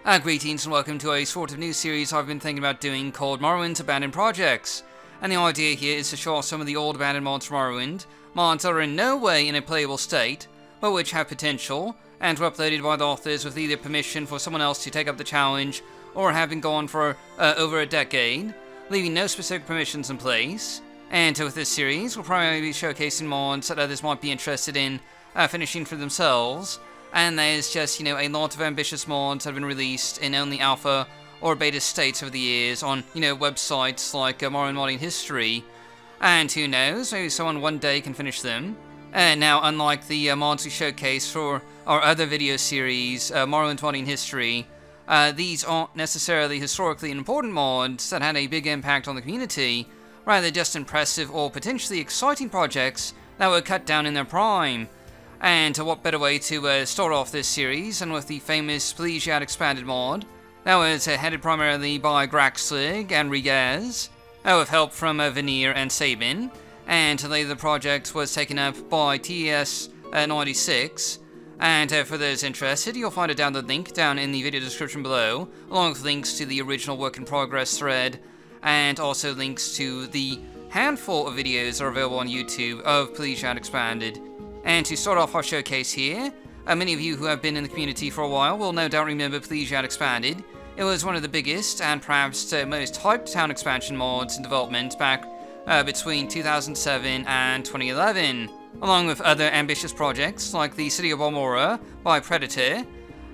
Greetings and welcome to a sort of new series I've been thinking about doing called Morrowind's Abandoned Projects. And the idea here is to show off some of the old abandoned mods from Morrowind, mods that are in no way in a playable state, but which have potential, and were uploaded by the authors with either permission for someone else to take up the challenge, or have been gone for over a decade, leaving no specific permissions in place. And with this series, we'll primarily be showcasing mods that others might be interested in finishing for themselves. And there's just, a lot of ambitious mods that have been released in only alpha or beta states over the years on, websites like Morrowind Modding History. And who knows, maybe someone one day can finish them. Now, unlike the mods we showcase for our other video series, Morrowind Modding History, these aren't necessarily historically important mods that had a big impact on the community, rather just impressive or potentially exciting projects that were cut down in their prime. And what better way to start off this series than with the famous Pelagiad Expanded mod that was headed primarily by Gracklsrugh and Regeaz, with help from Vanir and Sabian, and later the project was taken up by TES96, and for those interested, you'll find a download link down in the video description below, along with links to the original work in progress thread, and also links to the handful of videos that are available on YouTube of Pelagiad Expanded. And to start off our showcase here, many of you who have been in the community for a while will no doubt remember Pelagiad Expanded. It was one of the biggest and perhaps most hyped town expansion mods in development back between 2007 and 2011, along with other ambitious projects like the City of Balmora by Predator.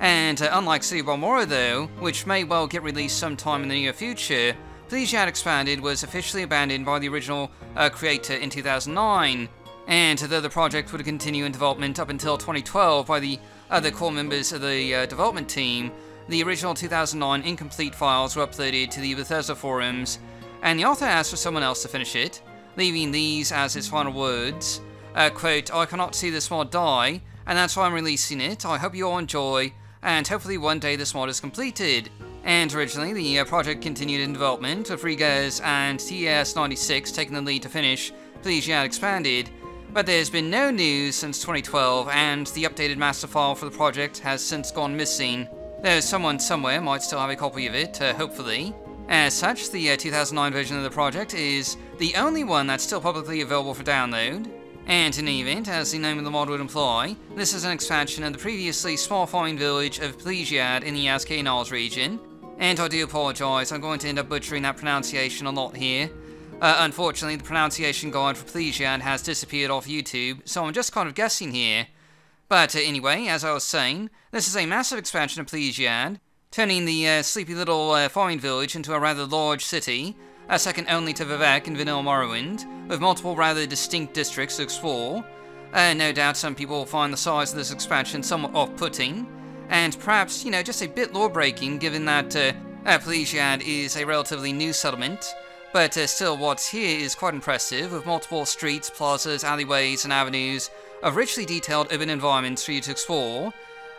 And unlike City of Balmora though, which may well get released sometime in the near future, Pelagiad Expanded was officially abandoned by the original creator in 2009. And though the project would continue in development up until 2012 by the other core members of the development team, the original 2009 incomplete files were uploaded to the Bethesda forums, and the author asked for someone else to finish it, leaving these as his final words. Quote, "I cannot see this mod die, and that's why I'm releasing it. I hope you all enjoy, and hopefully one day this mod is completed." And originally, the project continued in development, with Regeaz and TES96 taking the lead to finish Pelagiad Expanded. But there's been no news since 2012, and the updated master file for the project has since gone missing. Though someone somewhere might still have a copy of it, hopefully. As such, the 2009 version of the project is the only one that's still publicly available for download. And in any event, as the name of the mod would imply, this is an expansion of the previously small farming village of Pelagiad in the Ascanals region. And I do apologise, I'm going to end up butchering that pronunciation a lot here. Unfortunately, the pronunciation guide for Pelagiad has disappeared off YouTube, so I'm just kind of guessing here. But anyway, as I was saying, this is a massive expansion of Pelagiad, turning the sleepy little farming village into a rather large city, second only to Vivek in vanilla Morrowind, with multiple rather distinct districts to explore. No doubt some people will find the size of this expansion somewhat off-putting, and perhaps, just a bit lore-breaking given that Pelagiad is a relatively new settlement. But still, what's here is quite impressive, with multiple streets, plazas, alleyways, and avenues of richly detailed urban environments for you to explore.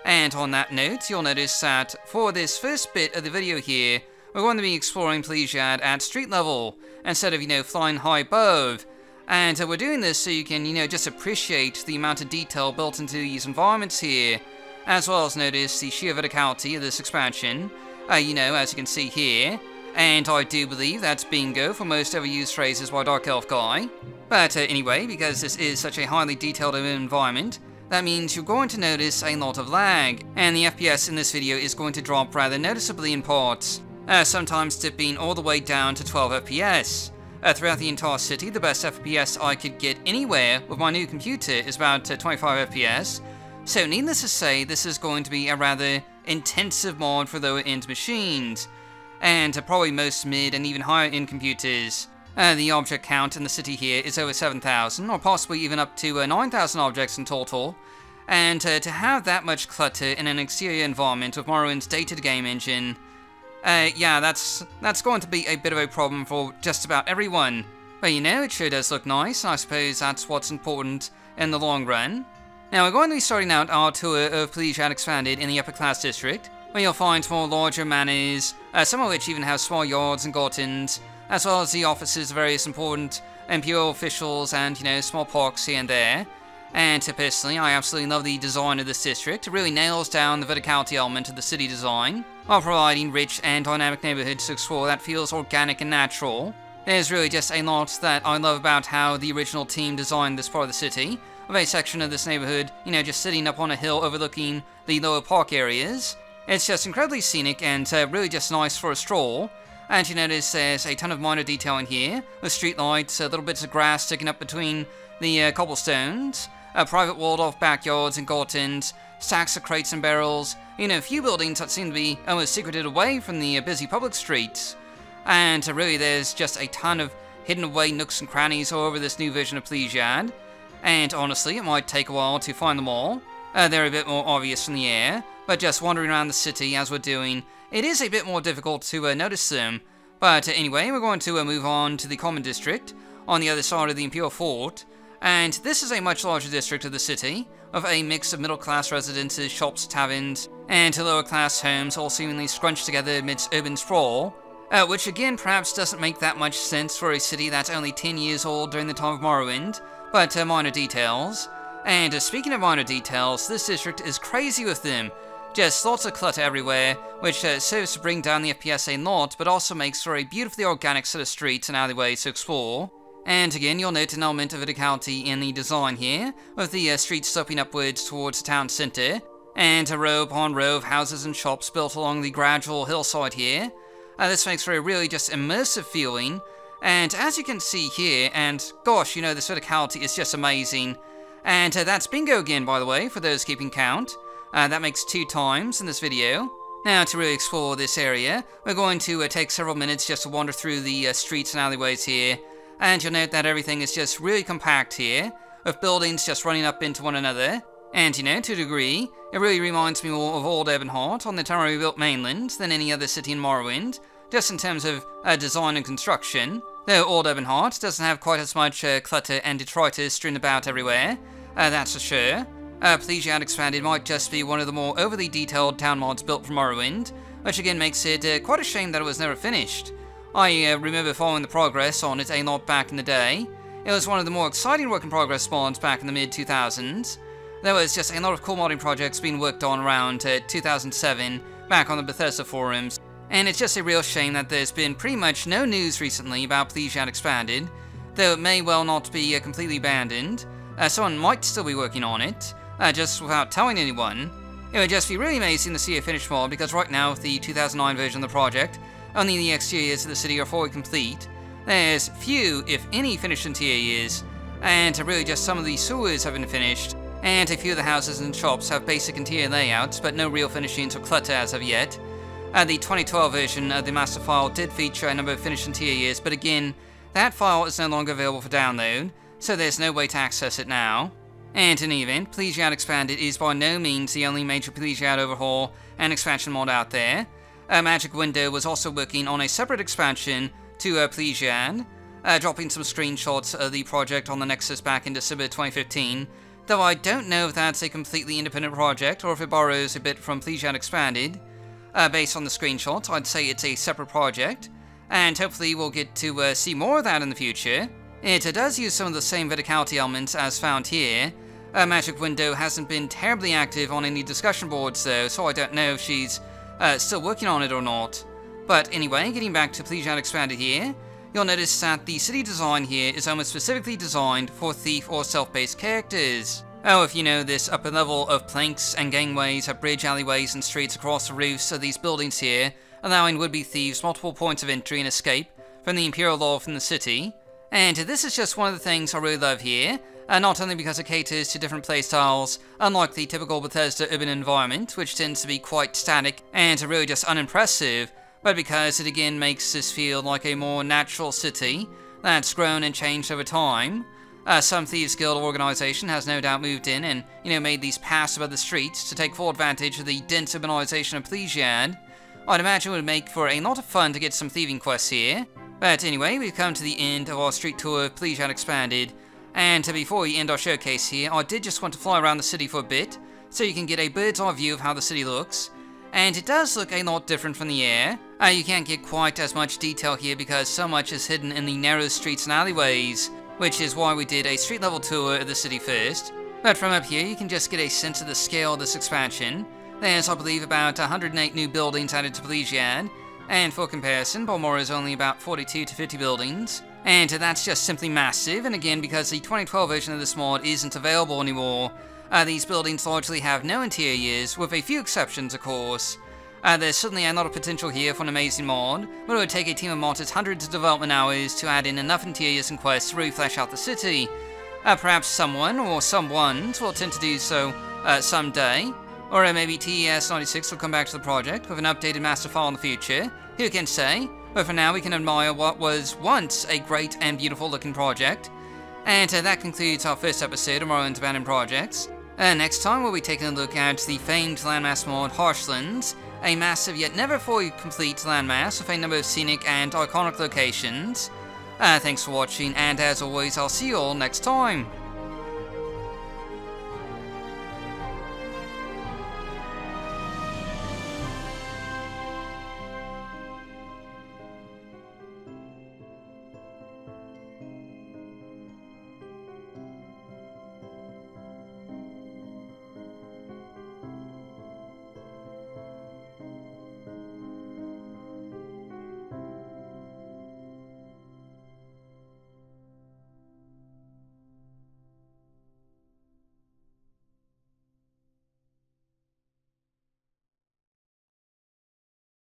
And on that note, you'll notice that for this first bit of the video here, we're going to be exploring Pelagiad at street level, instead of, flying high above. And we're doing this so you can, just appreciate the amount of detail built into these environments here, as well as notice the sheer verticality of this expansion, as you can see here. And I do believe that's bingo for most ever used phrases by Dark Elf Guy. But anyway, because this is such a highly detailed environment, that means you're going to notice a lot of lag, and the FPS in this video is going to drop rather noticeably in parts, sometimes dipping all the way down to 12 FPS. Throughout the entire city, the best FPS I could get anywhere with my new computer is about 25 FPS, so needless to say, this is going to be a rather intensive mod for lower-end machines. And probably most mid and even higher end computers. The object count in the city here is over 7,000, or possibly even up to 9,000 objects in total. And to have that much clutter in an exterior environment with Morrowind's dated game engine, yeah, that's going to be a bit of a problem for just about everyone. But it sure does look nice, and I suppose that's what's important in the long run. Now we're going to be starting out our tour of Pelagiad Expanded in the upper class district, where you'll find more larger manors, some of which even have small yards and gardens, as well as the offices of various important imperial officials and, small parks here and there. And personally, I absolutely love the design of this district. It really nails down the verticality element of the city design, while providing rich and dynamic neighborhoods to explore that feels organic and natural. There's really just a lot that I love about how the original team designed this part of the city, with a section of this neighborhood, just sitting up on a hill overlooking the lower park areas. It's just incredibly scenic and really just nice for a stroll. And you notice there's a ton of minor detail in here, with street lights, little bits of grass sticking up between the cobblestones, private walled-off backyards and gardens, stacks of crates and barrels, a few buildings that seem to be almost secreted away from the busy public streets. And really there's just a ton of hidden away nooks and crannies all over this new version of Pelagiad. And honestly, it might take a while to find them all. They're a bit more obvious from the air, but just wandering around the city as we're doing, it is a bit more difficult to notice them. But anyway, we're going to move on to the Common District, on the other side of the Imperial Fort. And this is a much larger district of the city, of a mix of middle-class residences, shops, taverns, and lower-class homes all seemingly scrunched together amidst urban sprawl, which again perhaps doesn't make that much sense for a city that's only 10 years old during the time of Morrowind, but minor details. And speaking of minor details, this district is crazy with them. Just lots of clutter everywhere, which serves to bring down the FPS a lot, but also makes for a beautifully organic set of streets and alleyways to explore. And again, you'll note an element of verticality in the design here, with the streets sloping upwards towards the town centre, and a row upon row of houses and shops built along the gradual hillside here. This makes for a really just immersive feeling, and as you can see here, and gosh, this verticality is just amazing. And that's bingo again, by the way, for those keeping count. That makes 2 times in this video. Now, to really explore this area, we're going to take several minutes just to wander through the streets and alleyways here. And you'll note that everything is just really compact here, with buildings just running up into one another. And to a degree, it really reminds me more of Old Ebonheart on the entirely rebuilt mainland than any other city in Morrowind, just in terms of design and construction. Though Old Ebonheart doesn't have quite as much clutter and detritus strewn about everywhere, that's for sure. Pelagiad Expanded might just be one of the more overly detailed town mods built for Morrowind, which again makes it quite a shame that it was never finished. I remember following the progress on it a lot back in the day. It was one of the more exciting work-in-progress mods back in the mid-2000s. There was just a lot of cool modding projects being worked on around 2007, back on the Bethesda forums. And it's just a real shame that there's been pretty much no news recently about Pelagiad Expanded, though it may well not be completely abandoned. Someone might still be working on it, just without telling anyone. It would just be really amazing to see a finished mod, because right now with the 2009 version of the project, only the exteriors of the city are fully complete. There's few, if any, finished interiors, and really just some of the sewers have been finished, and a few of the houses and shops have basic interior layouts, but no real finishings or clutter as of yet. The 2012 version of the masterfile did feature a number of finished interiors, but again, that file is no longer available for download, so there's no way to access it now. And in any event, Pelagiad Expanded is by no means the only major Pelagiad overhaul and expansion mod out there. Magic Window was also working on a separate expansion to Pelagiad, dropping some screenshots of the project on the Nexus back in December 2015, though I don't know if that's a completely independent project or if it borrows a bit from Pelagiad Expanded. Based on the screenshots, I'd say it's a separate project, and hopefully we'll get to see more of that in the future. It does use some of the same verticality elements as found here. Magic Window hasn't been terribly active on any discussion boards though, so I don't know if she's still working on it or not. But anyway, getting back to Pelagiad Expanded here, you'll notice that the city design here is almost specifically designed for thief or self-based characters. Oh, if you know this upper level of planks and gangways, bridge alleyways and streets across the roofs of these buildings here, allowing would-be thieves multiple points of entry and escape from the Imperial law from the city. And this is just one of the things I really love here, not only because it caters to different playstyles, unlike the typical Bethesda urban environment, which tends to be quite static and really just unimpressive, but because it again makes this feel like a more natural city that's grown and changed over time. Some Thieves Guild organization has no doubt moved in and, made these paths above the streets to take full advantage of the dense urbanization of Pelagiad. I'd imagine it would make for a lot of fun to get some thieving quests here. But anyway, we've come to the end of our street tour of Pelagiad Expanded, and before we end our showcase here, I did just want to fly around the city for a bit, so you can get a bird's eye view of how the city looks. And it does look a lot different from the air. You can't get quite as much detail here because so much is hidden in the narrow streets and alleyways, which is why we did a street level tour of the city first. But from up here, you can just get a sense of the scale of this expansion. There's, I believe, about 108 new buildings added to Pelagiad, and for comparison, Balmora is only about 42 to 50 buildings. And that's just simply massive, and again, because the 2012 version of this mod isn't available anymore, these buildings largely have no interiors, with a few exceptions, of course. There's certainly a lot of potential here for an amazing mod, but it would take a team of modders hundreds of development hours to add in enough interiors and quests to really flesh out the city. Perhaps someone, or someones, will attempt to do so someday. Or maybe TES96 will come back to the project with an updated masterfile in the future, who can say? But for now we can admire what was once a great and beautiful looking project. And that concludes our first episode of Morrowind's Abandoned Projects. Next time we'll be taking a look at the famed landmass mod Harshlands, a massive yet never fully complete landmass with a number of scenic and iconic locations. Thanks for watching, and as always I'll see you all next time.